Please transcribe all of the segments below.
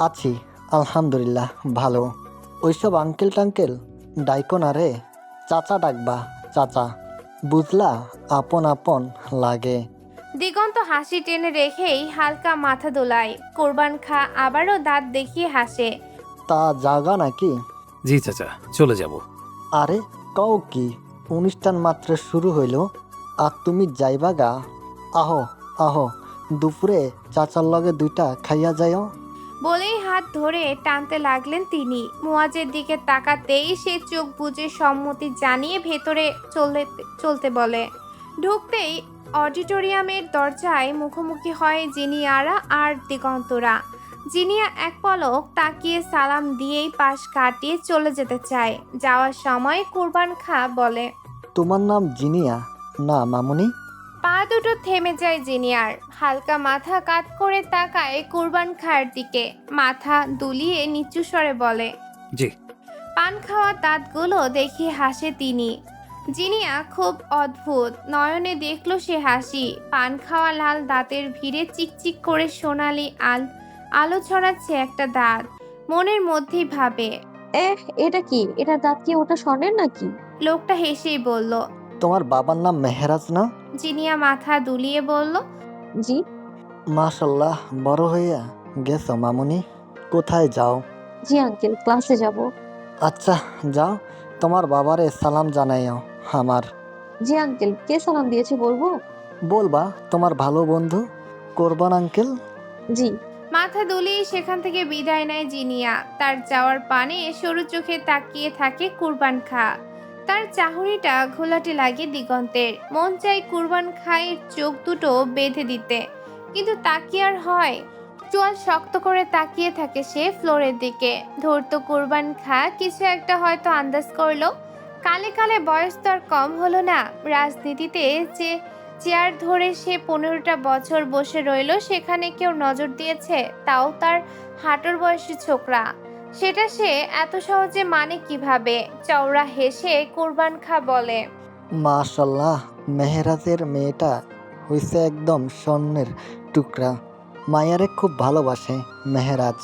আছি, আলহামদুলিল্লাহ ভালো। ওইসব আঙ্কেল টাঙ্কেল ডাইকো না রে, চাচা ডাকবা, চাচা। বুঝলা, আপন আপন লাগে। দিগন্ত হাসি টেনে রেখেই হালকা মাথা দোলায়। কোরবান খা আবারও দাঁত দেখিয়ে হাসে। তা জাগা নাকি? জি চাচা, চলে যাব। আরে কও কি, অনুষ্ঠান মাত্র শুরু হইল আর তুমি যাইবা গা? আহো আহো, দুপুরে চাচার লগে দুইটা খাইয়া যাইও। বলেই হাত ধরে টানতে লাগলেন তিনি। মুয়াজের দিকে তাকাতেই সে চোখ বুজে সম্মতি জানিয়ে ভেতরে চলতে বলে। ঢুকতেই অডিটোরিয়ামের দরজায় মুখোমুখি হয় জিনিয়ারা আর দিগন্তরা। জিনিয়া এক পলক তাকিয়ে সালাম দিয়েই পাশ কাটিয়ে চলে যেতে চায়। যাওয়ার সময় কুরবান খা বলে, তোমার নাম জিনিয়া না মামুনি? পা দুটো থেমে যায় জিনিয়ার। হালকা মাথা কাত করে তাকায় কুরবান খার দিকে। মাথা দুলিয়ে নিচু স্বরে বলে, জি। পান খাওয়া দাঁতগুলো দেখে হাসে তিনি। জিনিয়া খুব অদ্ভুত, নয়নে দেখলো সে হাসি। পান খাওয়া লাল দাঁতের ভিড়ে চিকচিক করে সোনালি আলো ছড়াচ্ছে একটা দাঁত। মনের মধ্যেই ভাবে, এটা কি? এটা দাঁত কি ওটা স্বর্ণের নাকি? লোকটা হেসেই বলল। তোমার বাবার নাম মেহরাজ না? জিনিয়া মাথা দুলিয়ে বলল, জি। মাশাল্লাহ, বড় হইয়া গেছো মামুনি। কোথায় যাও? জি আঙ্কেল, ক্লাসে যাব। আচ্ছা যাও, তোমার বাবারে সালাম জানাইও আমার। জি আঙ্কেল, কে সালাম দিয়েছে বলবো? বলবা তোমার ভালো বন্ধু কোরবান আঙ্কেল। জি। মাথা দুলিয়ে সেখান থেকে বিদায় নেয় জিনিয়া। তার যাওয়ার পানে সরু চোখে তাকিয়ে থাকে কুরবান খা। তার চাহনিটা ঘোলাটে লাগে দিগন্তের। মন চাই কুরবান খায়ের চোখ দুটো বেঁধে দিতে, কিন্তু তাকিয়ে আর হয়। চোয়াল শক্ত করে তাকিয়ে থাকে সে ফ্লোরের দিকে। ধূর্ত কুরবান খা কিছু একটা হয়তো আন্দাজ করলো। কালে কালে বয়স তো আর কম হলো না। রাজনীতিতে যে চেয়ার ধরে সে 15টা বছর বসে রইল, সেখানে কেউ নজর দিয়েছে? তাও তার হাঁটুর বয়সী ছোকরা। সেটা সে এত সহজে মানে কিভাবে? চওড়া হেসে কুরবান খা বলে, মাশাল্লাহ, মেহরাজের মেয়েটা হইছে একদম স্বর্ণের টুকরা। মায়ারে খুব ভালোবাসে মেহরাজ।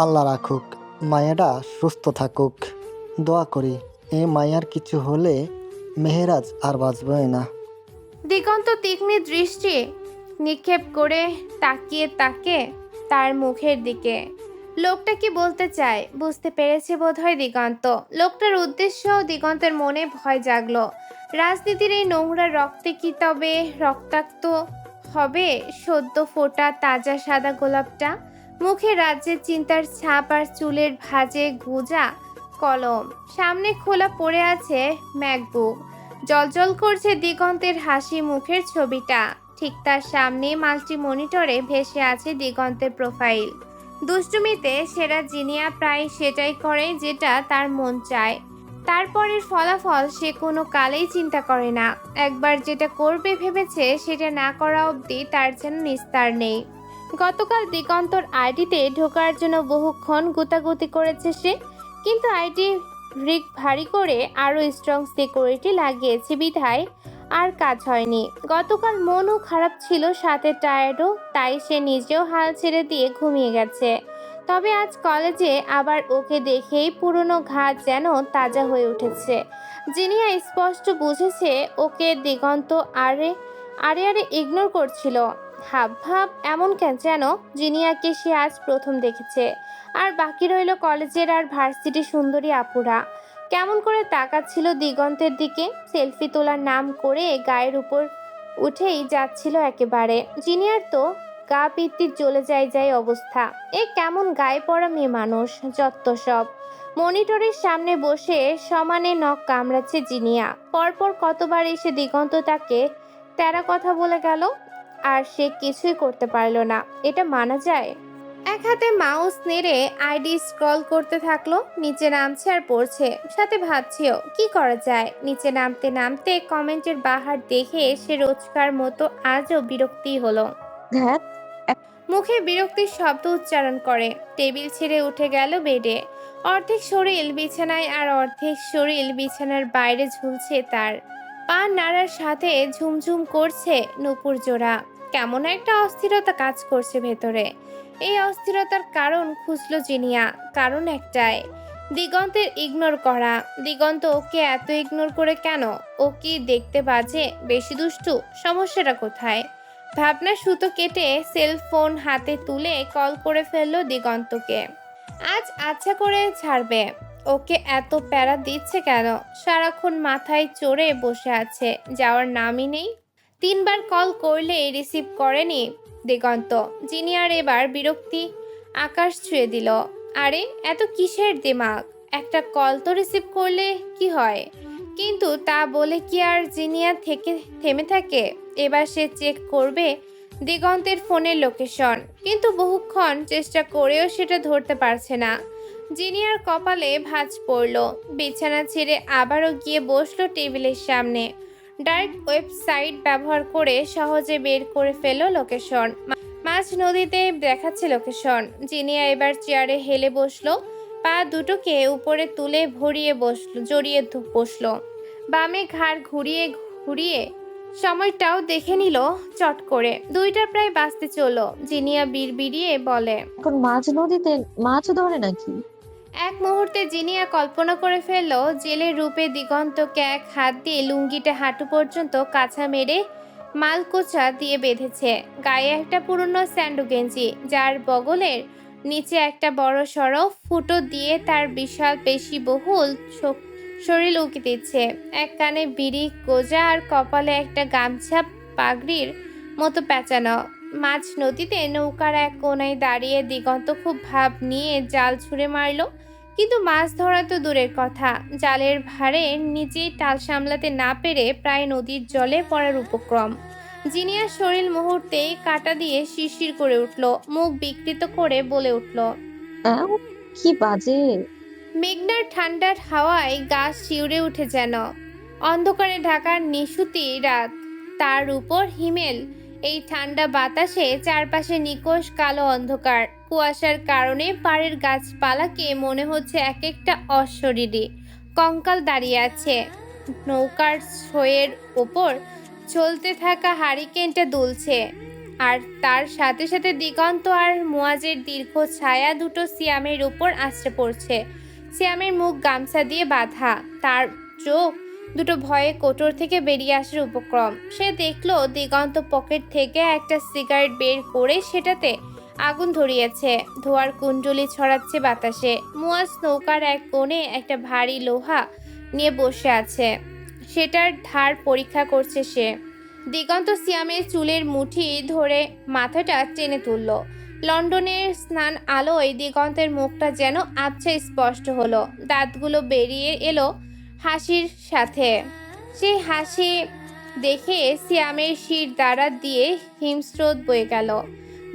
আল্লাহ রাখুক, মায়াটা সুস্থ থাকুক। দোয়া করি এ মায়ার কিছু হলে মেহরাজ আর বাঁচবে না। দিগন্ত তীক্ষ্ণ দৃষ্টি নিক্ষেপ করে তাকিয়ে তাকে তার মুখের দিকে। লোকটা কি বলতে চায় বুঝতে পেরেছে বোধহয় দিগন্ত। লোকটার উদ্দেশ্য দিগন্তের মনে ভয় জাগলো। রাজনীতির এই নোংরা রক্তে কি তবে রক্তাক্ত হবে সদ্য ফোটা তাজা সাদা গোলাপটা? মুখে রাজ্যের চিন্তার ছাপ আর চুলের ভাঁজে গোজা কলম। সামনে খোলা পড়ে আছে ম্যাকবুক। জলজল করছে দিগন্তের হাসি মুখের ছবিটা। ঠিক তার সামনে মাল্টি মনিটরে ভেসে আছে দিগন্তের প্রোফাইল। দুষ্টুমিতে সেরা জিনিয়া প্রায় সেটাই করে যেটা তার মন চায়। তারপরের ফলাফল সে কোনো কালেই চিন্তা করে না। একবার যেটা করবে ভেবেছে সেটা না করা অবধি তার যেন নিস্তার নেই। গতকাল দিগন্তর আইডিতে ঢোকার জন্য বহুক্ষণ গুতাগুতি করেছে সে, কিন্তু আইডি রিক ভারী করে আরও স্ট্রং সিকিউরিটি লাগিয়েছে বিধায় আর কাজ হয়নি। গতকাল মনও খারাপ ছিল, সাথে টায়ার্ডও, তাই সে নিজেও হাল ছেড়ে দিয়ে ঘুমিয়ে গেছে। তবে আজ কলেজে আবার ওকে দেখেই পুরনো ঘাত যেন তাজা হয়ে উঠেছে। জিনিয়া স্পষ্ট বুঝেছে ওকে দিগন্ত আরে আরে আরে ইগনোর করছিল। হাব ভাব এমন কেন যেন জিনিয়াকে সে আজ প্রথম দেখেছে। আর বাকি রইল কলেজের আর ভার্সিটি সুন্দরী আপুরা। কেমন করে তাকাচ্ছিল দিগন্তের দিকে। সেলফি তোলার নাম করে গায়ের উপর উঠেই যাচ্ছিল একেবারে। জিনিয়ার তো গা পিত্তি জ্বলে যায় অবস্থা। এ কেমন গায়ে পড়া মেয়ে মানুষ, যত সব। মনিটরের সামনে বসে সমানে নখ কামড়াচ্ছে জিনিয়া। পরপর কতবার এসে দিগন্ত তাকে তেরা কথা বলে গেল, আর সে কিছুই করতে পারল না। এটা মানা যায়? এক হাতে মাউস নেড়ে আইডি স্ক্রল করতে থাকলো। নিচে নামছে আর পড়ছে, সাথে ভাবছেও কি করা যায়। নিচে নামতে নামতে কমেন্টের বাহার দেখে সে রোজকার মতো আজও বিরক্তি হলো। ধ্যাত। মুখে বিরক্তির শব্দ উচ্চারণ করে টেবিল ছেড়ে উঠে গেল বেডে। অর্ধেক শরীর বিছানায় আর অর্ধেক শরীর বিছানার বাইরে ঝুলছে তার। পা নাড়ার সাথে ঝুমঝুম করছে নুপুর জোড়া। কেমন একটা অস্থিরতা কাজ করছে ভেতরে। এই অস্থিরতার কারণ খুঁজলো জিনিয়া। কারণ একটাই, দিগন্তের ইগনোর করা। দিগন্ত ওকে এত ইগনোর করে কেন? ও কি দেখতে বাজে, বেশি দুষ্টু? সমস্যাটা কোথায়? ভাবনা সুতো কেটে সেল ফোন হাতে তুলে কল করে ফেললো দিগন্তকে। আজ আচ্ছা করে ছাড়বে। ওকে এত প্যারা দিচ্ছে কেন? সারাক্ষণ মাথায় চড়ে বসে আছে, যাওয়ার নামই নেই। 3বার কল করলে রিসিভ করেনি দিগন্ত। জিনিয়ার এবার বিরক্তি আকাশ ছুঁয়ে দিল। আরে এত কিসের দিমাগ? একটা কল তো রিসিভ করলে কি হয়? কিন্তু তা বলে কি আর জিনিয়া থেমে থাকে? এবার সে চেক করবে দিগন্তের ফোনের লোকেশন, কিন্তু বহুক্ষণ চেষ্টা করেও সেটা ধরতে পারছে না। জিনিয়ার কপালে ভাঁজ পড়ল। বিছানা ছেড়ে আবারও গিয়ে বসলো টেবিলের সামনে। ডার্ক ওয়েবসাইট ব্যবহার করে সহজে বের করে ফেললো লোকেশন। মাঝ নদীতে দেখাচ্ছে লোকেশন। জিনিয়া এবার চেয়ারে হেলে বসলো, পা দুটোকে উপরে তুলে জড়িয়ে বসলো। বামে ঘাড় ঘুরিয়ে ঘুরিয়ে সময়টাও দেখে নিল চট করে। 2টা প্রায় বাজতে চললো। জিনিয়া বিড়বিড়িয়ে বলে, এখন মাঝ নদীতে মাছ ধরে নাকি? এক মুহূর্তে জিনিয়া কল্পনা করে ফেললো জেলের রূপে দিগন্তকে এক হাত দিয়ে লুঙ্গিটা হাঁটু পর্যন্ত কাছা মেরে মালকোচা দিয়ে বেঁধেছে। গায়ে একটা পুরনো স্যান্ডো গেঞ্জি, যার বগলের নিচে একটা বড় সড়ো ফুটো দিয়ে তার বিশাল পেশিবহুল শরীর উঁকি দিচ্ছে। এক কানে বিড়ি গোজা আর কপালে একটা গামছা পাগড়ির মতো পেঁচানো। মাঝ নদীতে নৌকার এক কোনায় দাঁড়িয়ে দিগন্ত খুব ভাব নিয়ে জাল ছুঁড়ে মারলো, কিন্তু মাছ ধরা তো দূরের কথা, জালের ভারে নিজেই টাল সামলাতে না পেরে প্রায় নদীর জলে পড়ার উপক্রম। জিনিয়ার শরীর মুহূর্তেই কাঁটা দিয়ে শিরশির করে উঠল, মুখ বিকৃত করে বলে উঠল, আহ, কি বাজে! মেঘনার ঠান্ডার হাওয়ায় গা শিউরে উঠে যেন। অন্ধকারে ঢাকার নিশুতি রাত, তার উপর হিমেল। এই ঠান্ডা বাতাসে চারপাশে নিকোষ কালো অন্ধকার। কুয়াশার কারণে পাড়ের গাছপালাকে মনে হচ্ছে এক একটা অশরীরী কঙ্কাল দাঁড়িয়ে আছে। নৌকার ছয়ের ওপর চলতে থাকা হারিকেনটা দুলছে, আর তার সাথে সাথে দিগন্ত আর মুয়াজের দীর্ঘ ছায়া দুটো সিয়ামের উপর আছড়ে পড়ছে। সিয়ামের মুখ গামছা দিয়ে বাঁধা, তার চোখ দুটো ভয়ে কোটর থেকে বেরিয়ে আসার উপক্রম। সে দেখলো দিগন্ত পকেট থেকে একটা সিগারেট বের করে সেটাতে আগুন ধরিয়েছে। ধোয়ার কুণ্ডলি ছড়াচ্ছে বাতাসে। মুয়াজ নৌকার এক কোণে একটা ভারী লোহা নিয়ে বসে আছে, সেটার ধার পরীক্ষা করছে সে। দিগন্ত সিয়ামের চুলের মুঠি ধরে মাথাটা টেনে তুলল। লন্ডনের স্নান আলোয় দিগন্তের মুখটা যেন আবছা স্পষ্ট হলো। দাঁতগুলো বেরিয়ে এলো হাসির সাথে। সেই হাসি দেখে সিয়ামের শির দ্বারা দিয়ে হিমস্রোত বয়ে গেল।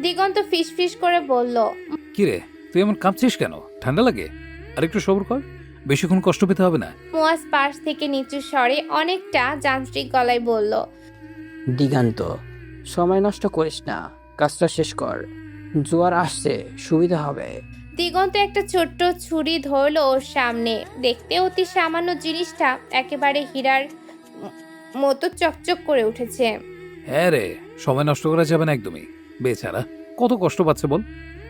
দিগন্ত ফিসফিস করে বলল, কিরে, তুই এমন কাঁপছিস কেন? ঠান্ডা লাগে? আর একটু সবর কর, বেশিক্ষণ কষ্ট পেতে হবে না। মুয়াজ পাশ থেকে নিচু স্বরে অনেকটা যান্ত্রিক গলায় বলল, দিগান্ত, সময় নষ্ট করিস না, কাজটা শেষ কর। জোয়ার আসছে, সুবিধা হবে। দিগন্ত একটা ছোট্ট ছুরি ধরলো ওর সামনে। দেখতে অতি সামান্য জিনিসটা একেবারে হীরার মতো চকচক করে উঠেছে। হ্যাঁ রে, সময় নষ্ট করা যাবে না একদমই। বেচারা কত কষ্ট পাচ্ছে বল।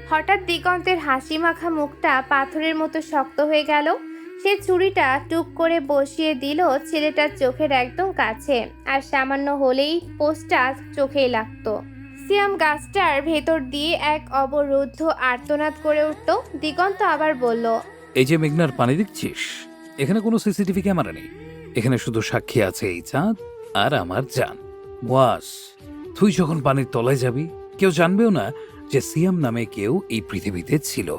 হঠাৎ দিগন্তের হাসি মাখা মুখটা পাথরের মতো শক্ত হয়ে গেল। সে ছুরিটা টুক করে বসিয়ে দিল ছেলেটার চোখের একদম কাছে, আর সামান্য হলেই পোস্টটা চোখেই লাগতো। সিয়াম গাছটার ভেতর দিয়ে এক অবরুদ্ধ আর্তনাদ করে উঠল। দিগন্ত আবার বলল, এই যে মেঘনার পানি দেখছিস, এখানে কোনো সিসিটিভি ক্যামেরা নেই। এখানে শুধু সাক্ষী আছে এই চাঁদ আর আমার জান। ওয়াস, তুই যখন পানির তলায় যাবি, কেউ জানবেও না যে সিয়াম নামে কেউ এই পৃথিবীতে ছিল।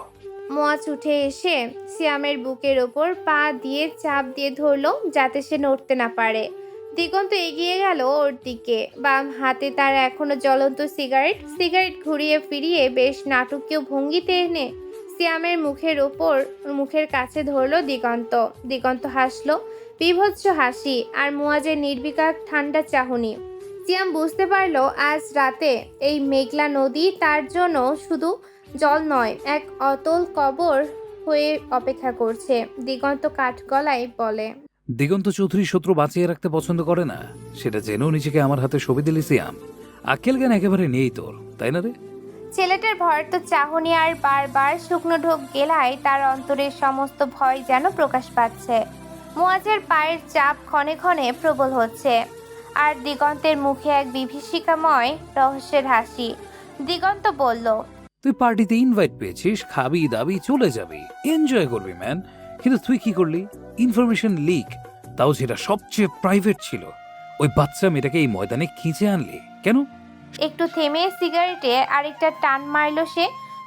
মুয়াজ উঠে এসে সিয়ামের বুকের ওপর পা দিয়ে চাপ দিয়ে ধরলো যাতে সে নড়তে না পারে। দিগন্ত এগিয়ে গেল ওর দিকে। বাম হাতে তার এখনো জ্বলন্ত সিগারেট ঘুরিয়ে ফিরিয়ে বেশ নাটকীয় ভঙ্গিতে এনে সিয়ামের মুখের কাছে ধরলো দিগন্ত। দিগন্ত হাসলো, বিভৎস হাসি, আর মুয়াজের নির্বিকার ঠান্ডা চাহনি। সিয়াম বুঝতে পারলো আজ রাতে এই মেঘলা নদী তার জন্য শুধু জল নয়, এক অতল কবর হয়ে অপেক্ষা করছে। দিগন্ত কাঠ গলায় বলে, দিগন্ত চৌধুরী শত্রু বাঁচিয়ে রাখতে পছন্দ করে না, সেটা জেনেও নিজেকে আমার হাতে ছবি দিলি সিয়াম। আক্কেল জ্ঞান একেবারে নেই তোর, তাই না রে? ছেলেটার ভয়ার্ত চাহনি আর বারবার শুকনো ঢোক গেলায় তার অন্তরের সমস্ত ভয় যেন প্রকাশ পাচ্ছে। মুয়াজের পায়ের চাপ ক্ষণে ক্ষণে প্রবল হচ্ছে, আর দিগন্তের মুখে এক বিভীষিকাময় রহস্যের হাসি। দিগন্ত বলল, তুই পার্টিতে ইনভাইট পেয়েছিস, খাবি দাবি চলে যাবি, এনজয় করবি ম্যান। কিন্তু তুই কি করলি? ইনফরমেশন লিক, তাও যেটা সবচেয়ে প্রাইভেট ছিল। ওই বাচ্চা মেয়েটাকে এই ময়দানে খিঁচে আনলি কেন? একটু থেমে সিগারেটে আরেকটা টান মারল সে।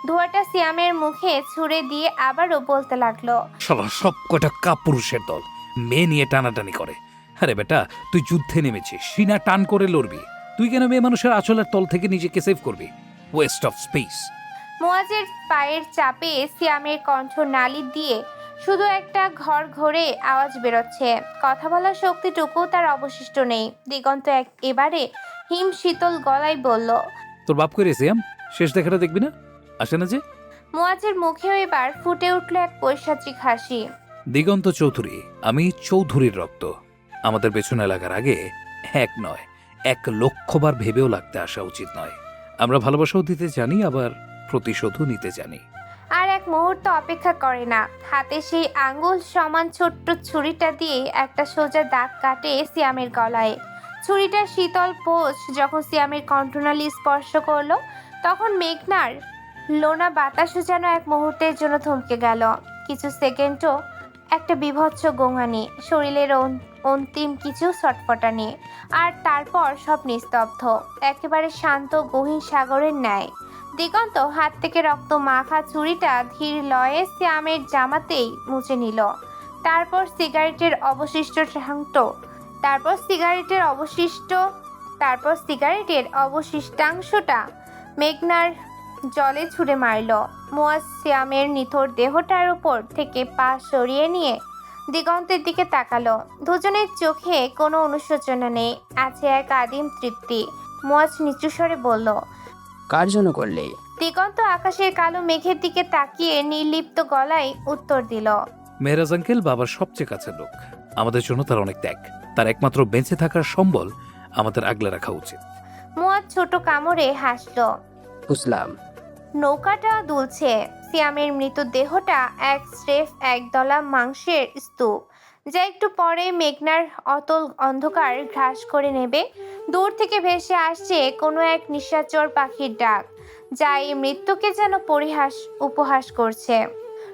ধোঁয়াটা সিয়ামের মুখে ছুঁড়ে দিয়ে আবারও বলতে লাগলো, শালা সব কটা কাপুরুষের দল মেয়ে নিয়ে টানাটানি করে। আরে বেটা, তুই যুদ্ধে নেমেছিস, সিনা টান করে লড়বি। তুই কেন মেয়ে মানুষের আঁচলের তল থেকে নিজেকে সেভ করবি? West of speech. মুয়াজের পায়ের চাপে সিয়ামের কণ্ঠ নালি দিয়ে শুধু একটা ঘর ঘরে আওয়াজ বেরোচ্ছে। কথা বলার শক্তিটুকু তার অবশিষ্ট নেই। দিগন্ত এবারে হিম শীতল গলায় বলল, তোর বাপ করে সিয়াম, শেষ দেখাটা দেখবি না? আসে না যে? মুয়াজের মুখেও এবার ফুটে উঠল এক পৈশাচিক হাসি। দিগন্ত চৌধুরী, আমি চৌধুরীর রক্ত। আমাদের পেছনে লাগার আগে এক নয় 1,00,000 বার ভেবেও লাগতে আসা উচিত নয়। আমরা ভালোবাসাও দিতে জানি, আবার প্রতিশোধও নিতে জানি। আর এক মুহূর্ত অপেক্ষা করে না, হাতে সেই আঙ্গুল সমান ছোট্ট ছুরিটা দিয়ে একটা সোজা দাগ কাটে সিয়ামের গলায়। ছুরিটার শীতল পোষ যখন সিয়ামের কণ্ঠনালী স্পর্শ করলো, তখন মেঘনার লোনা বাতাসও যেন এক মুহূর্তের জন্য থমকে গেল। কিছু সেকেন্ডও একটা বিভৎস গোঙানি, শরীরের অন্তিম কিছু ছটফটানি, আর তারপর সব নিস্তব্ধ, একেবারে শান্ত গহীন সাগরের ন্যায়। দিগন্ত হাত থেকে রক্ত মাখা ছুরিটা ধীর লয়ে শ্যামের জামাতেই মুছে নিল। তারপর সিগারেটের অবশিষ্টাংশটা মেঘনার জলে ছুঁড়ে মারল। মুয়াজ শ্যামের নিথর দেহটার উপর থেকে পা সরিয়ে নিয়ে দিগন্তের দিকে তাকালো। দুজনের চোখে কোনো অনুশোচনা নেই, আছে এক আদিম তৃপ্তি। মুয়াজ নিচু স্বরে বলল, কার জন্য করলে? দিগন্ত আকাশের কালো মেঘের দিকে তাকিয়ে নির্লিপ্ত গলায় উত্তর দিল, মেহরাজ আঙ্কেল বাবার সবচেয়ে কাছের লোক। আমাদের জন্য তার অনেক ত্যাগ, তার একমাত্র বেঁচে থাকার সম্বল আমাদের আগলে রাখা উচিত। মুয়াজ ছোট কামড়ে হাসল। বুঝলাম। নৌকাটা দুলছে। সিয়ামের মৃতদেহটা স্রেফ একদলা মাংসের স্তূপ, যা একটু পরে মেঘনার অতল অন্ধকার গ্রাস করে নেবে। দূর থেকে ভেসে আসছে কোনো এক নিশাচর পাখির ডাক, যা এই মৃত্যুকে যেন উপহাস করছে।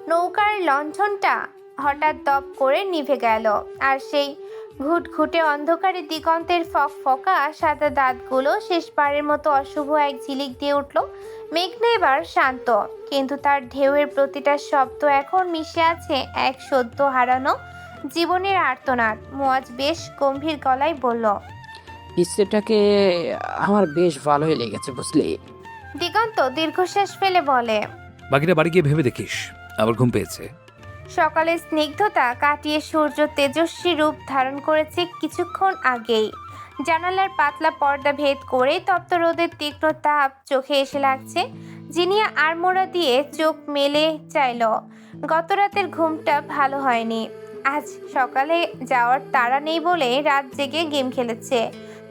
নৌকার লণ্ঠনটা হঠাৎ দপ করে নিভে গেল, আর সেই ঘুটঘুটে অন্ধকারে দিগন্তের ফকফকা সাদা দাঁতগুলো শেষবারের মতো অশুভ এক ঝিলিক দিয়ে উঠল। মেঘনা এবার শান্ত, কিন্তু তার ঢেউয়ের প্রতিটা শব্দ এখন মিশে আছে এক সদ্য হারানো জীবনের আর্তনাদ। মুয়াজ বেশ গম্ভীর গলায় বলল, পিসেটাকে আমার বেশ ভালোই লেগেছে, বুঝলি? দিগন্ত দীর্ঘশ্বাস ফেলে বলে, বাকিটা বাড়ি গিয়ে ভেবে দেখিস। আবার ঘুম পেয়েছে। সকালের স্নিগ্ধতা কাটিয়ে সূর্য তেজস্বী রূপ ধারণ করেছে কিছুক্ষণ আগেই। জানালার পাতলা পর্দা ভেদ করে তপ্ত রোদের তীক্ষ্ণ তাপ চোখে এসে লাগছে। জিনিয়া আড়মোড়া দিয়ে চোখ মেলে চাইল। গত রাতের ঘুমটা ভালো হয়নি। আজ সকালে যাওয়ার তাড়া নেই বলে রাত জেগে গেম খেলেছে,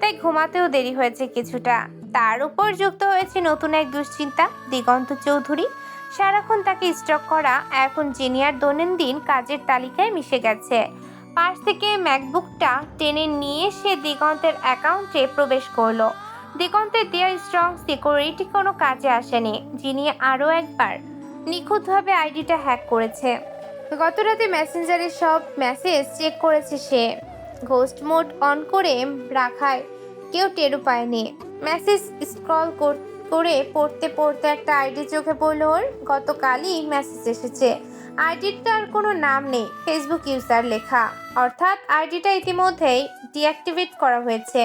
তাই ঘুমাতেও দেরি হয়েছে কিছুটা। তার উপর যুক্ত হয়েছে নতুন এক দুশ্চিন্তা। দিগন্ত চৌধুরী সারাক্ষণ তাকে স্টক করা এখন জিনিয়ার দৈনন্দিন কাজের তালিকায় মিশে গেছে। পাশ থেকে ম্যাকবুকটা টেনে নিয়ে সে দিগন্তের অ্যাকাউন্টে প্রবেশ করলো। দিগন্তের দেয়া স্ট্রং সিকিউরিটি কোনো কাজে আসেনি। জিনিয়া আরও একবার নিখুঁতভাবে আইডিটা হ্যাক করেছে। গত রাতে মেসেঞ্জারের সব মেসেজ চেক করেছে সে। ঘোস্ট মোড অন করে রাখায় কেউ টেরও পায়নি। মেসেজ স্ক্রল করে পড়তে পড়তে একটা আইডি চোখে পড়ল ওর। গতকালই মেসেজ এসেছে। আইডিটার কোনো নাম নেই, ফেসবুক ইউজার লেখা, অর্থাৎ আইডিটা ইতিমধ্যেই ডিঅ্যাক্টিভেট করা হয়েছে।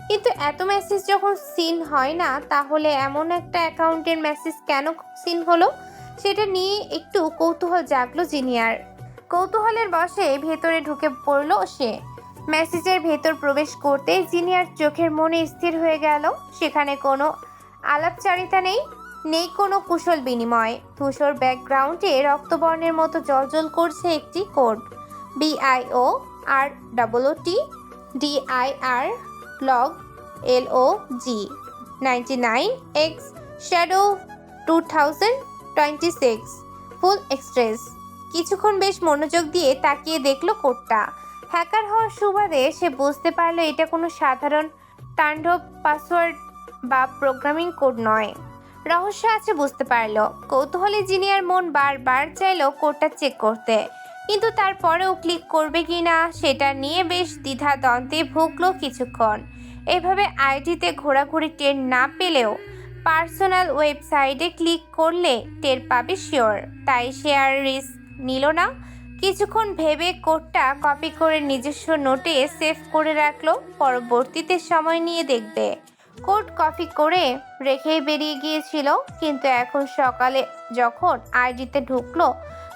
কিন্তু এত মেসেজ যখন সিন হয় না, তাহলে এমন একটা অ্যাকাউন্টের মেসেজ কেন সিন হলো, সেটা নিয়ে একটু কৌতূহল জাগলো জিনিয়ার। কৌতূহলের বশে ভেতরে ঢুকে পড়ল সে। মেসেজের ভেতর প্রবেশ করতেই জিনিয়ার চোখের মনে স্থির হয়ে গেল। সেখানে কোনো আলাপচারিতা নেই কোনো কুশল বিনিময়। ধূসর ব্যাকগ্রাউন্ডে রক্তবর্ণের মতো জলজল করছে একটি code, BIOROOT DIR log LOG 99X shadow 2026 ফুল এক্সট্রেস। কিছুক্ষণ বেশ মনোযোগ দিয়ে তাকিয়ে দেখলো কোডটা। হ্যাকার হওয়ার সুবাদে সে বুঝতে পারলো এটা কোনো সাধারণ তাণ্ডব পাসওয়ার্ড বা প্রোগ্রামিং কোড নয়, রহস্য আছে বুঝতে পারলো। কৌতূহলী জিনিয়ার মন বারবার চাইলো কোডটা চেক করতে, কিন্তু তারপরেও ক্লিক করবে কি না সেটা নিয়ে বেশ দ্বিধাদ্বন্দ্বে ভুগলো কিছুক্ষণ। এভাবে আইডিতে ঘোরাঘুরি টের না পেলেও পার্সোনাল ওয়েবসাইটে ক্লিক করলে টের পাবে শিওর, তাই সে আর রিস্ক নিল না। কিছুক্ষণ ভেবে কোডটা কপি করে নিজস্ব নোটে সেভ করে রাখলো, পরবর্তীতে সময় নিয়ে দেখবে। কোড কপি করে রেখেই বেরিয়ে গিয়েছিল, কিন্তু এখন সকালে যখন আইডিতে ঢুকলো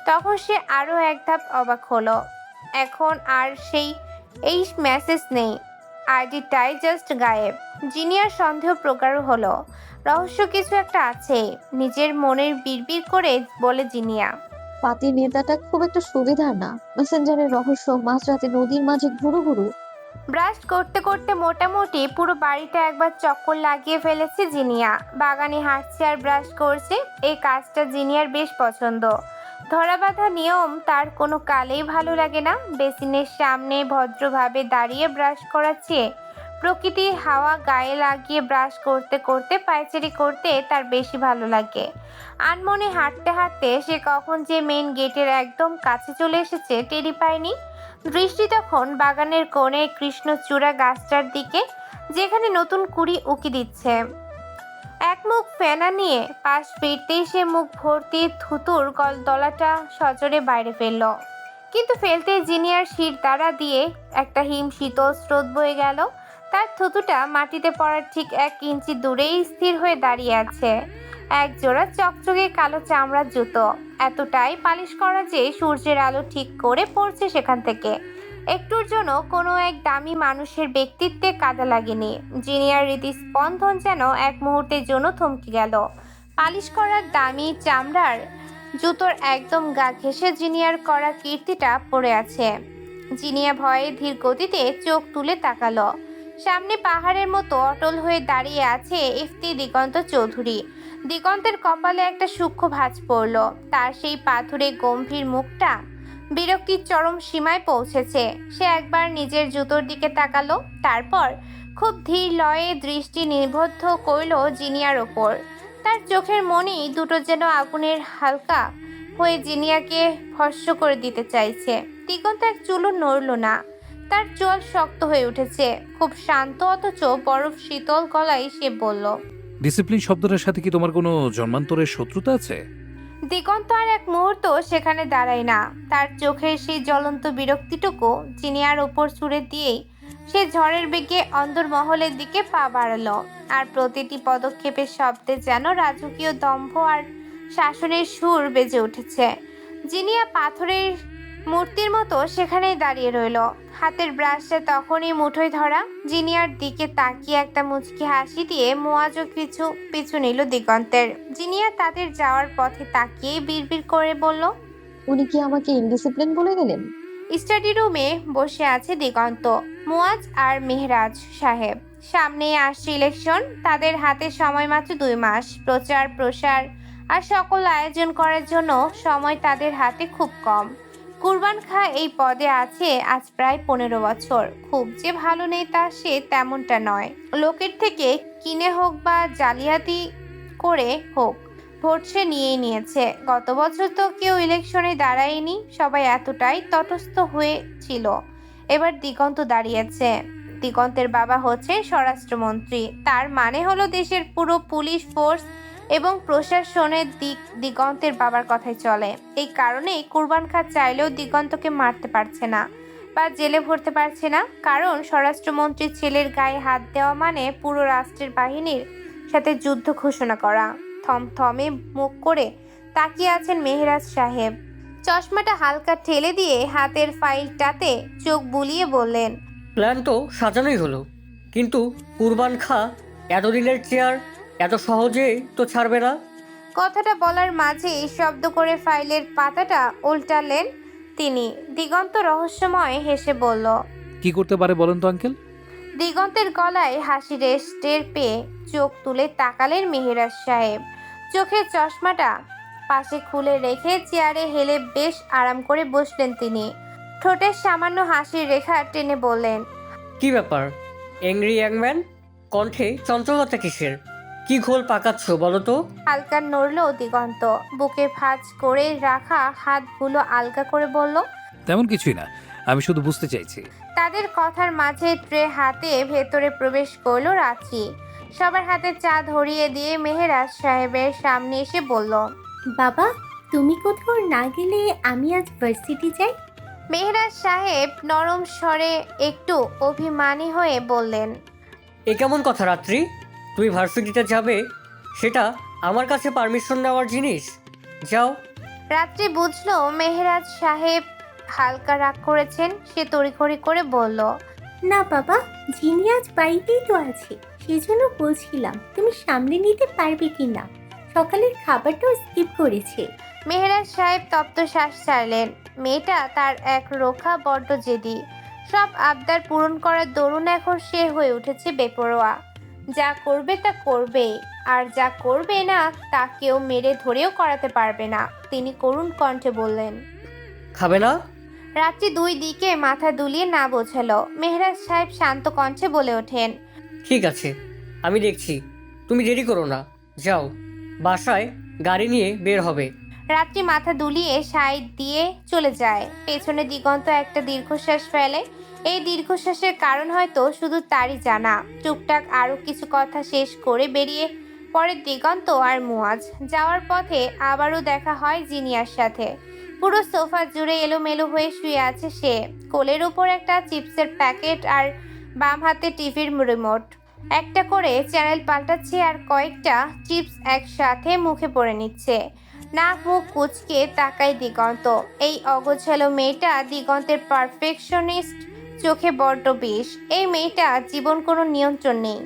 তখন সে আরও এক ধাপ অবাক হলো। এখন আর এই মেসেজ নেই, আইডিটাই জাস্ট গায়েব। জিনিয়ার সন্দেহ প্রগাঢ় হলো, রহস্য কিছু একটা আছে, নিজের মনের বিড়বিড় করে বলে জিনিয়া। পাতি নেতাটা খুব একটা সুবিধার না। মেসেঞ্জারের রহস্য, মাঝরাতে নদীর মাঝে ঘুরু ঘুরু। ব্রাশ করতে করতে মোটামুটি পুরো বাড়িটা একবার চক্কর লাগিয়ে ফেলেছে জিনিয়া। বাগানে হাঁটছে আর ব্রাশ করছে, এই কাজটা জিনিয়ার বেশ পছন্দ। ধরাবাঁধা নিয়ম তার কোনো কালেই ভালো লাগে না। বেসিনের সামনে ভদ্রভাবে দাঁড়িয়ে ব্রাশ করার চেয়ে প্রকৃতির হাওয়া গায়ে লাগিয়ে ব্রাশ করতে করতে পায়চারি করতে তার বেশি ভালো লাগে। আনমনে হাঁটতে হাঁটতে সে কখন যে মেইন গেটের একদম কাছে চলে এসেছে টেরি পায়নি। দৃষ্টি তখন বাগানের কোণে কৃষ্ণচূড়া গাছটার দিকে, যেখানে নতুন কুড়ি উকি দিচ্ছে। এক মুখ ফেনা নিয়ে পাশ ফিরতেই সে মুখ ভর্তি থুতুর দলাটা সজোরে বাইরে ফেলল, কিন্তু ফেলতেই জিনিয়ার শির দ্বারা দিয়ে একটা হিম শীতল স্রোত বয়ে গেল। তার থুতুটা মাটিতে পড়ার ঠিক 1 ইঞ্চি দূরেই স্থির হয়ে দাঁড়িয়ে আছে এক জোড়া চকচকে কালো চামড়ার জুতো, এতটাই পালিশ করা যে সূর্যের আলো ঠিক করে পড়ছে সেখান থেকে। একটুর জন্য কোনো এক দামি মানুষের ব্যক্তিত্বে কাদা লাগেনি। জিনিয়ার হৃদস্পন্দন যেন এক মুহূর্তের জন্য থমকে গেল। পালিশ করার দামি চামড়ার জুতোর একদম গা ঘেঁষে জিনিয়ার করা কীর্তিটা পড়ে আছে। জিনিয়া ভয়ে ধীর গতিতে চোখ তুলে তাকালো। সামনে পাহাড়ের মতো অটল হয়ে দাঁড়িয়ে আছে ইফতি দিগন্ত চৌধুরী। দিগন্তের কপালে একটা সূক্ষ্ম ভাঁজ পড়ল, তার সেই পাথুরে গম্ভীর মুখটা বিরক্তির চরম সীমায় পৌঁছেছে। সে একবার নিজের জুতোর দিকে তাকালো, তারপর খুব ধীর লয়ে দৃষ্টি নিবদ্ধ করল জিনিয়ার ওপর। তার চোখের মনি দুটো যেন আগুনের হালকা হয়ে জিনিয়াকে ভস্ম করে দিতে চাইছে। দিগন্ত এক চুলও নড়ল না, তার চোয়াল শক্ত হয়ে উঠেছে। খুব শান্ত অথচ বরফ শীতল গলায় সে বলল, ডিসিপ্লিন শব্দটার সাথে কি তোমার কোনো জন্মান্তরের শত্রুতা আছে? দিগন্ত আর এক মুহূর্ত সেখানে দাঁড়ায় না। তার চোখের সেই জ্বলন্ত বিরক্তিটুকু জিনিয়ার ওপর ছুড়ে দিয়েই সে ঝড়ের বেগে অন্দরমহলের দিকে পা বাড়ালো। আর প্রতিটি পদক্ষেপের শব্দে যেন রাজকীয় দম্ভ আর শাসনের সুর বেজে উঠেছে। জিনিয়া পাথরের মূর্তির মতো সেখানেই দাঁড়িয়ে রইল, হাতের ব্রাশটা তখনই মুঠোয় ধরা। জিনিয়ার দিকে তাকিয়ে একটা মুচকি হাসি দিয়ে মোয়াজও পিছু নিল দিগন্তের। জিনিয়া তাদের যাওয়ার পথে তাকিয়ে বিড়বিড় করে বলল, উনি কি আমাকে ইনডিসিপ্লিন বলে গেলেন? স্টাডি রুমে বসে আছে দিগন্ত, মুয়াজ আর মেহরাজ সাহেব। সামনেই আসছে ইলেকশন, তাদের হাতে সময় মাত্র 2 মাস। প্রচার প্রসার আর সকল আয়োজন করার জন্য সময় তাদের হাতে খুব কম। কুরবান খাঁ এই পদে আছে আজ প্রায় 15 বছর। খুব যে ভালো নেতা সে তেমনটা নয়। লোকের থেকে কিনে হোক বা জালিয়াতি করে হোক ভোট সে নিয়েই নিয়েছে। গত বছর তো কেউ ইলেকশনে দাঁড়ায়নি, সবাই এতটাই তটস্থ হয়েছিল। এবার দিগন্ত দাঁড়িয়েছে। দিগন্তের বাবা হচ্ছে স্বরাষ্ট্রমন্ত্রী, তার মানে হলো দেশের পুরো পুলিশ ফোর্স এবং প্রশাসনের দিগন্তের বাবার কথাই চলে। এই কারণেই কুরবান খাঁ চাইলেও দিগন্তকে মারতে পারছে না বা জেলে ভরতে পারছে না, কারণ স্বরাষ্ট্রমন্ত্রীর ছেলের গায়ে হাত দেওয়া মানে পুরো রাষ্ট্রের বাহিনীর সাথে যুদ্ধ ঘোষণা করা। থমথমে মুখ করে তাকিয়ে আছেন মেহরাজ সাহেব। চশমাটা হালকা ঠেলে দিয়ে হাতের ফাইলটাতে চোখ বুলিয়ে বললেন, প্ল্যান তো সাজানোই হলো, কিন্তু কুরবান খাঁ এতদিনের চেয়ার এত সহজেই তো ছাড়বে না। কথাটা বলার মাঝেই শব্দ করে ফাইলের পাতাটা উল্টালেন তিনি। দিগন্ত রহস্যময় হেসে বলল, কি করতে পারে বলেন তো আঙ্কেল? দিগন্তের গলায় হাসি টের পেয়ে চোখ তুলে তাকালেন মেহরাজ সাহেব। চোখের চশমাটা পাশে খুলে রেখে চেয়ারে হেলে বেশ আরাম করে বসলেন তিনি। ঠোঁটের সামান্য হাসির রেখা টেনে বললেন, কি ব্যাপার অ্যাংরি ইয়াংম্যান? কণ্ঠে চঞ্চলতা কিসের? কি ঘোল পাকাচ্ছ বলো তো? হালকা নড়ল দিগন্ত। বুকে ভাঁজ করে রাখা হাতগুলো আলগা করে বলল, তেমন কিছুই না, আমি শুধু বুঝতে চাইছি। তাদের কথার মাঝে ট্রে হাতে ভেতরে প্রবেশ করলো রাত্রি। সবার হাতে চা ধরিয়ে দিয়ে মেহেরাজ সাহেবের সামনে এসে বলল, বাবা, তুমি কোথাও না গেলে আমি আজ ভার্সিটি যাই। মেহেরাজ সাহেব নরম স্বরে একটু অভিমানী হয়ে বললেন, এ কেমন কথা রাত্রি? তুমি ভার্সিটিতে যাবে, সেটা আমার কাছে পারমিশন নেওয়ার জিনিস? যাও। রাত্রি বুঝলো মেহেরাজ সাহেব হালকা রাগ করেছেন। সে তড়িঘড়ি করে বলল, না বাবা, জিনি আজ বাড়িতেই তো আছে, সেজন্য বলছিলাম তুমি সামলে নিতে পারবে কিনা। সকালের খাবারটাও স্কিপ করেছে। মেহেরাজ সাহেব তপ্ত শ্বাস ছাড়লেন। মেয়েটা তার এক রোখা বড্ড জেদি। সব আবদার পূরণ করার দরুন এখন সে হয়ে উঠেছে বেপরোয়া। যা করবে তা করবে, আর যা করবে না তা কেউ মেরে ধরেও করাতে পারবে না। তিনি করুণ কণ্ঠে বললেন। খাবে না? রাত্রি দুই দিকে মাথা দুলিয়ে না বোঝালো। মেহেরাজ সাহেব শান্ত কণ্ঠে বলে ওঠেন, ঠিক আছে, আমি দেখছি। তুমি দেরি করো না, যাও। বাসায় গাড়ি নিয়ে বের হবে। রাত্রি মাথা দুলিয়ে সাইড দিয়ে চলে যায়। পেছনে দিগন্ত একটা দীর্ঘশ্বাস ফেলে। এই দীর্ঘশ্বাসের কারণ হয়তো শুধু তারই জানা। টুকটাক আরো কিছু কথা শেষ করে বেরিয়ে পরে দিগন্ত আর মুয়াজ। যাওয়ার পথে আবারও দেখা হয় জিনিয়ার সাথে। পুরো সোফা জুড়ে এলোমেলো হয়ে শুয়ে আছে সে। কোলের উপর একটা চিপসের প্যাকেট আর বাম হাতে টিভির রিমোট। একটা করে চ্যানেল পাল্টাচ্ছে আর কয়েকটা চিপস একসাথে মুখে পড়ে নিচ্ছে। নাক মুখ কুচকে তাকায় দিগন্ত। এই অগোছালো মেয়েটা দিগন্তের পারফেকশনিস্ট চোখে বড্ড বিষ। এই মেয়েটা জীবন কোনো নিয়ন্ত্রণ নেই।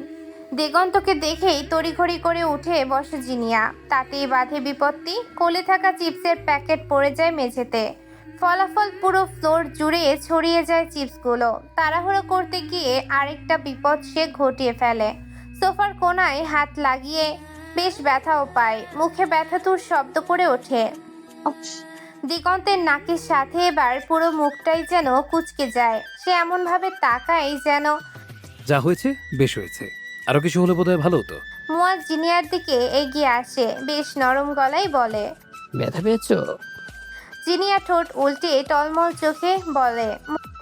দিগন্তকে দেখেই তড়িঘড়ি করে উঠে বসে জিনিয়া। তাতেই বাধে বিপত্তি। কোলে থাকা চিপসের প্যাকেট পড়ে যায় মেঝেতে। ফলাফল পুরো ফ্লোর জুড়ে ছড়িয়ে যায় চিপসগুলো। তাড়াহুড়ো করতে গিয়ে আরেকটা বিপদ সে ঘটিয়ে ফেলে। সোফার কোনায় হাত লাগিয়ে বেশ ব্যথাও পায়। মুখে ব্যথাতুর শব্দ করে ওঠে। দিগন্তের নাকের সাথে এবার পুরো মুখটাই যেন কুঁচকে যায়। সে এমনভাবে তাকায় যেন। যা হয়েছে বেশ হয়েছে, আরো কিছু হলে বোধহয় ভালো হতো। মুয়াজ জিনিয়ার দিকে এগিয়ে আসে। বেশ নরম গলায় বলে, ব্যথা পেয়েছো? জিনিয়া ঠোঁট উল্টে টলমল চোখে বলে।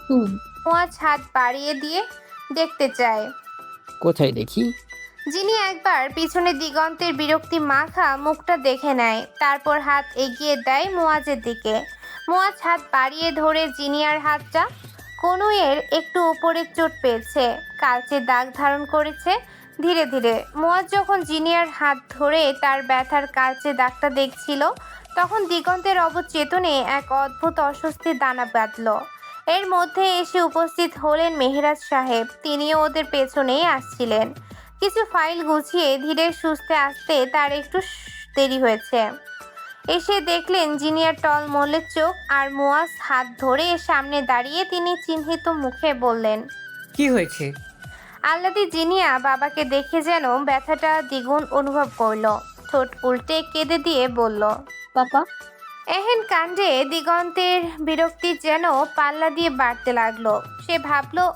হুম। মুয়াজ হাত বাড়িয়ে দিয়ে দেখতে চায়। কোথায় দেখি? যিনি একবার পিছনে দিগন্তের বিরক্তি মাখা মুখটা দেখে নেয়। তারপর হাত এগিয়ে দেয় মুয়াজের দিকে। মুয়াজ হাত বাড়িয়ে ধরে জিনিয়ার হাতটা। কনুইয়ের একটু উপরে চোট পেয়েছে, কালচে দাগ ধারণ করেছে। ধীরে ধীরে মুয়াজ যখন জিনিয়ার হাত ধরে তার ব্যথার কালচে দাগটা দেখছিল, তখন দিগন্তের অবচেতনে এক অদ্ভুত অস্বস্তির দানা বাঁধল। এর মধ্যে এসে উপস্থিত হলেন মেহেরাজ সাহেব। তিনিও ওদের পেছনেই আসছিলেন। কিছু ফাইল গুছিয়ে ধীরে সুস্থে আসতে তার একটু দেরি হয়েছে। এসে দেখলেন জিনিয়ার টলমলের চোখ আর মুয়াজ হাত ধরে সামনে দাঁড়িয়ে। তিনি চিহ্নিত মুখে বললেন, কি হয়েছে? আল্লাদি জিনিয়া বাবাকে দেখে যেন ব্যথাটা দ্বিগুণ অনুভব করলো। ঠোঁট উল্টে কেঁদে দিয়ে বলল, বাবা। এহেন কাণ্ডে দিগন্তের বিরক্তি যেন পাল্লা দিয়ে বাড়তে লাগলো। সে ভাবলো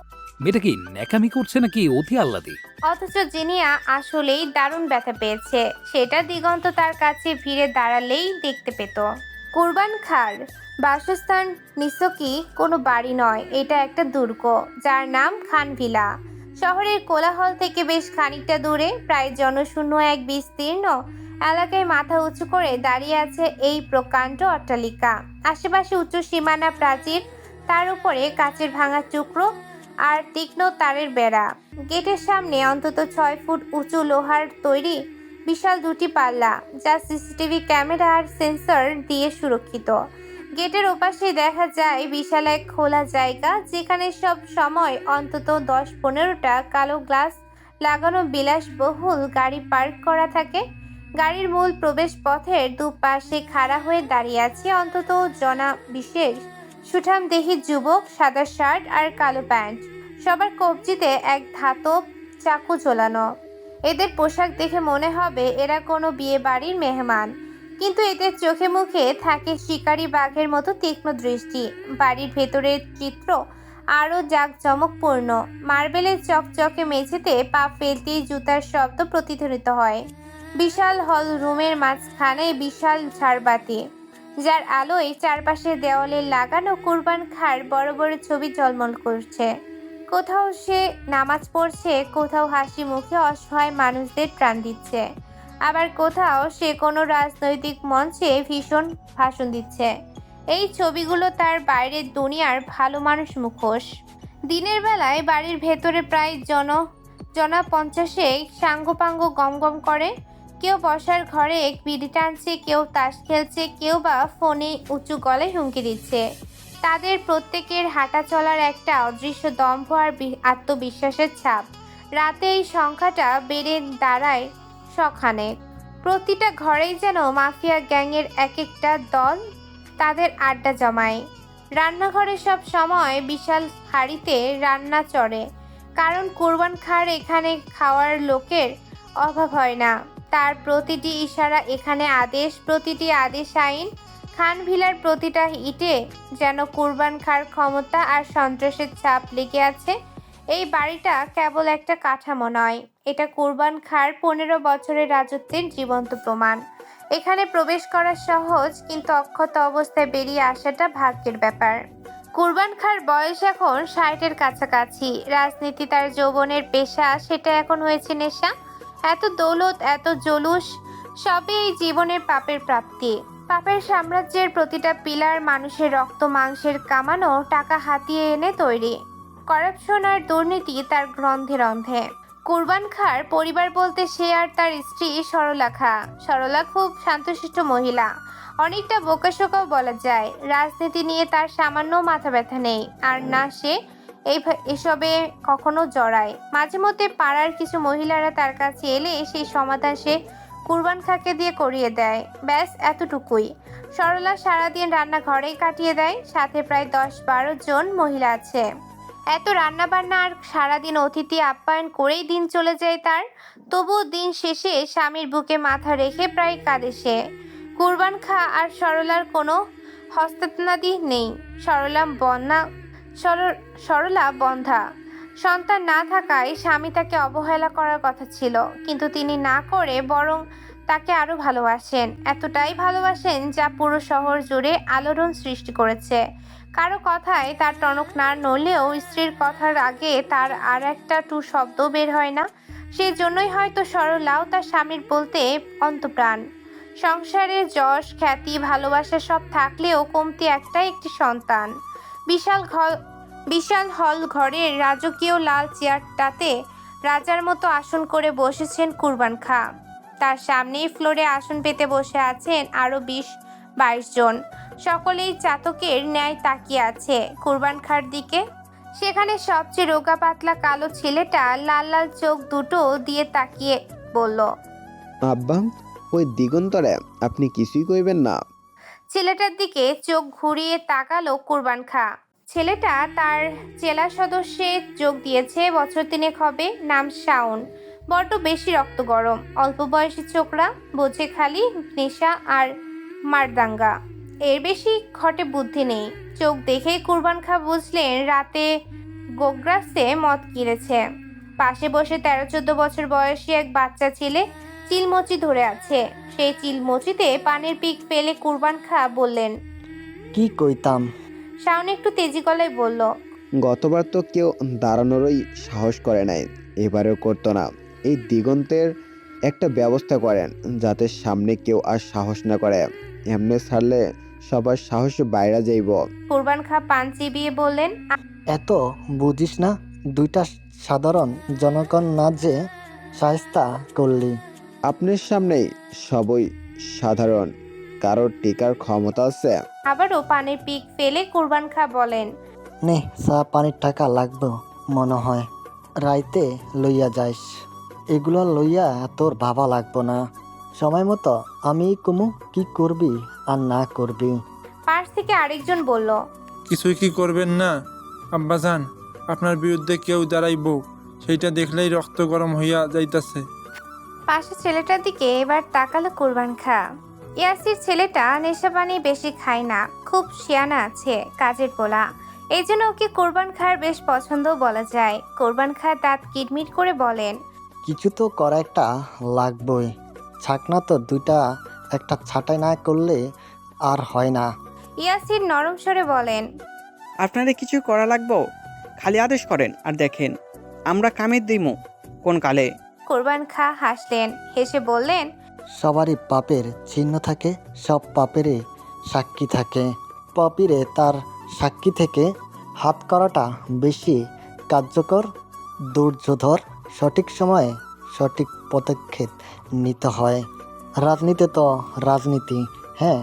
মেয়েটা কি ন্যাকামি করছে নাকি অতি আহ্লাদি? অথচ জিনিয়া আসলেই দারুণ ব্যথা পেয়েছে। সেটা দিগন্ত তার কাছে ভিড়ে দাঁড়ালেই দেখতে পেত। কুরবান খাঁর বাসস্থান নিছকই কোনো বাড়ি নয়, এটা একটা দুর্গ যার নাম খান ভিলা। শহরের কোলাহল থেকে বেশ খানিকটা দূরে প্রায় জনশূন্য এক বিস্তীর্ণ এলাকায় মাথা উঁচু করে দাঁড়িয়ে আছে এই প্রকাণ্ড অট্টালিকা। আশেপাশে উঁচু সীমানা প্রাচীর, তার উপরে কাচের ভাঙা টুকরো আর তীক্ষ্ণ তারের বেড়া। গেটের সামনে অন্তত 6 ফুট উঁচু লোহার তৈরি বিশাল দুটি পাল্লা, যা সিসিটিভি ক্যামেরা আর সেন্সর দিয়ে সুরক্ষিত। গেটের ওপাশে দেখা যায় বিশাল এক খোলা জায়গা, যেখানে সব সময় অন্তত 10-15টা কালো গ্লাস লাগানো বিলাসবহুল গাড়ি পার্ক করা থাকে। গাড়ির মূল প্রবেশ পথের দুপাশে খাড়া হয়ে দাঁড়িয়ে আছে অন্তত জনা বিশেষ সুঠামদেহী যুবক, সাদা শার্ট আর কালো প্যান্ট। সবার কবজিতে এক ধাতব চাকু ঝোলানো। এদের পোশাক দেখে মনে হবে এরা কোনো বিয়ে বাড়ির মেহমান, কিন্তু এদের চোখে মুখে থাকে শিকারী বাঘের মতো তীক্ষ্ণ দৃষ্টি। বাড়ির ভেতরের চিত্র আরও জাঁকজমকপূর্ণ। মার্বেলের চকচকে মেঝেতে পা ফেলতেই জুতার শব্দ প্রতিধ্বনিত হয়। বিশাল হল রুমের মাঝখানে বিশাল ঝাড়বাতি, যার আলোয় চারপাশের দেওয়ালে লাগানো কুরবান খার বড় বড় ছবি ঝলমল করছে। কোথাও সে নামাজ পড়ছে, কোথাও হাসি মুখে অসহায় মানুষদের ত্রাণ দিচ্ছে, আবার কোথাও সে কোনো রাজনৈতিক মঞ্চে ভীষণ ভাষণ দিচ্ছে। এই ছবিগুলো তার বাইরের দুনিয়ার ভালো মানুষ মুখোশ। দিনের বেলায় বাড়ির ভেতরে প্রায় জনা 50 সাঙ্গপাঙ্গ গমগম করে। কেউ বসার ঘরে এক বিড়ি টানছে, কেউ তাস খেলছে, কেউ বা ফোনে উঁচু গলায় হুমকি দিচ্ছে। তাদের প্রত্যেকের হাঁটা চলার একটা অদৃশ্য দম্ভ আর আত্মবিশ্বাসের ছাপ। রাতে এই সংখ্যাটা বেড়ে দাঁড়ায় শখানেক। প্রতিটা ঘরেই যেন মাফিয়া গ্যাংয়ের এক একটা দল তাদের আড্ডা জমায়। রান্নাঘরে সব সময় বিশাল হাঁড়িতে রান্না চড়ে, কারণ কুরবান খার এখানে খাওয়ার লোকের অভাব হয় না। তার প্রতিটি ইশারা এখানে আদেশ, প্রতিটি আদেশ আইন। খান ভিলার প্রতিটা ইটে যেন কুরবান খার ক্ষমতা আর সন্ত্রাসের ছাপ লেগে আছে। এই বাড়িটা কেবল একটা কাঠামো নয়, এটা কুরবান খার 15 বছরের রাজত্বের জীবন্ত প্রমাণ। এখানে প্রবেশ করা সহজ, কিন্তু অক্ষত অবস্থায় বেরিয়ে আসাটা ভাগ্যের ব্যাপার। কুরবান খার বয়স এখন 60-এর কাছাকাছি। রাজনীতি তার যৌবনের পেশা, সেটা এখন হয়েছে নেশা। এত দৌলত, এত জলুস, সবই এই জীবনের পাপের প্রাপ্তি। পাপের সাম্রাজ্যের প্রতিটা পিলার মানুষের রক্ত মাংসের কামানো টাকা হাতিয়ে এনে তৈরি। করাপশন আর দুর্নীতি তার গ্রন্থে রন্ধে। কুরবান খার পরিবার বলতে সে আর তার স্ত্রী সরলা খা। সরলা খুব শান্তশিষ্ট মহিলা, অনেকটা বোকাশোকাও বলা যায়। রাজনীতি নিয়ে তার সামান্য মাথা ব্যথা নেই, আর না সে এসবে কখনো জড়ায়। মাঝে মধ্যে পাড়ার কিছু মহিলারা তার কাছে এলে সেই সমাধান সে কুরবান খাকে দিয়ে করিয়ে দেয়। ব্যাস এতটুকুই। সরলা সারাদিন রান্নাঘরেই কাটিয়ে দেয়, সাথে প্রায় 10-12 জন মহিলা আছে। এত রান্নাবান্না আর সারাদিন অতিথি আপ্যায়ন করেই দিন চলে যায় তার। তবুও দিন শেষে স্বামীর বুকে মাথা রেখে প্রায় কাঁদে সে। কুরবান খা আর সরলার কোনো হস্তানাদি নেই। সরলা বন্ধা। সন্তান না থাকায় স্বামী তাকে অবহেলা করার কথা ছিল, কিন্তু তিনি না করে বরং তাকে আরো ভালোবাসেন। এতটাই ভালোবাসেন যা পুরো শহর জুড়ে আলোড়ন সৃষ্টি করেছে। কারো কথায় তার টনক না নড়লেও স্ত্রীর কথার আগে তার আর একটা টু শব্দ বের হয় না। সেজন্যই হয়তো সরলাও তার স্বামীর বলতে অন্তপ্রাণ। সংসারে যশ, খ্যাতি, ভালোবাসা সব থাকলেও কমতি একটি সন্তান। বিশাল হল ঘরের রাজকীয় লাল চেয়ারটাতে রাজার মতো আসন করে বসেছেন কুরবান খা। তার সামনেই ফ্লোরে আসন পেতে বসে আছেন আরো 20-22 জন। সকলেই চাতকের ন্যায় তাকিয়ে আছে কুরবান খার দিকে। সেখানে সবচেয়ে রোগা পাতলা কালো ছেলেটা লাল লাল চোখ দুটো দিয়ে তাকিয়ে বলল, আব্বা, ওই দিগন্তরে আপনি কিছুই কইবেন না? ছেলেটার দিকে চোখ ঘুরিয়ে তাকালো কুরবান খা। ছেলেটা তার জেলা সদস্যে যোগ দিয়েছে, বছর 3 হবে। নাম শাওন। বড্ড বেশি রক্ত গরম, অল্প বয়সী ছোকরা, বোঝে খালি নেশা আর মারদাঙ্গা। এর বেশি ঘটে বুদ্ধি নেই। চোখ দেখেই কুরবান খা বুঝলেন রাতে গোগ্রাসে মদ কিনেছে। পাশে বসে 13-14 বছর বয়সী এক বাচ্চা ছেলে চিলমচি ধরে আছে। সেই চিলমচিতে পানির পিক ফেলে কুরবান খা বললেন, কি কইতাম। শাওন একটু তেজি গলায় বলল, গতবার তো কেউ দাঁড়ানোরই সাহস করে নাই, এবারেও করতো না। এই দিগন্তের একটা ব্যবস্থা করেন, যাতে সামনে কেউ আর সাহস না করে। এমনি ছাড়লে সবার সাহস বাইরে যাইব। কুরবান খা পান চিবিয়ে বললেন, এত বুঝিস না? 2টা সাধারণ জনগণ না যে শায়েস্তা করলি। আপনার সামনেই সবই সাধারণ, কারোর টিকার ক্ষমতা আছে? আবারও পানির পিক ফেলে কুরবান খা বলেন, নে, চা পানির টাকা লাগবে মনে হয়, রাইতে লইয়া যাইস। এগুলো লইয়া তোর ভাবা লাগবো না। সময় মতো আমি কুমু কি করবি আর না করবি। পাশ থেকে আরেকজন বলল, কিছুই কি করবেন না আব্বাজান? আপনার বিরুদ্ধে কেউ দাঁড়াইব, সেইটা দেখলেই রক্ত গরম হইয়া যাইতাছে। পাশে ছেলেটার দিকে এবার তাকালো কোরবান খা। ইয়াসির ছেলেটা নেশা পানি বেশি খায় না, খুব শিয়ানা আছে, কাজের পোলা। এই জন্য ওকে কোরবান খার বেশ পছন্দ বলা যায়। কোরবান খা দাঁত কিটমিট করে বলেন, কিছু তো করা একটা লাগবই। ছাকনা তো দুইটা একটা ছাঁটাই না করলে আর হয় না। ইয়াসির নরম স্বরে বলেন, আপনাদের কিছু করা লাগবো, খালি আদেশ করেন আর দেখেন আমরা কামে দিমু কোন কালে। কোরবান খা হাসলেন, হেসে বললেন, সবারই পাপের চিহ্ন থাকে, সব পাপেরই সাক্ষী থাকে। পাপীরে তার সাক্ষী থেকে হাত করাটা বেশি কার্যকর। ধৈর্যধর, সঠিক সময়ে সঠিক পদক্ষেপ নিতে হয়। রাজনীতি তো রাজনীতি, হ্যাঁ,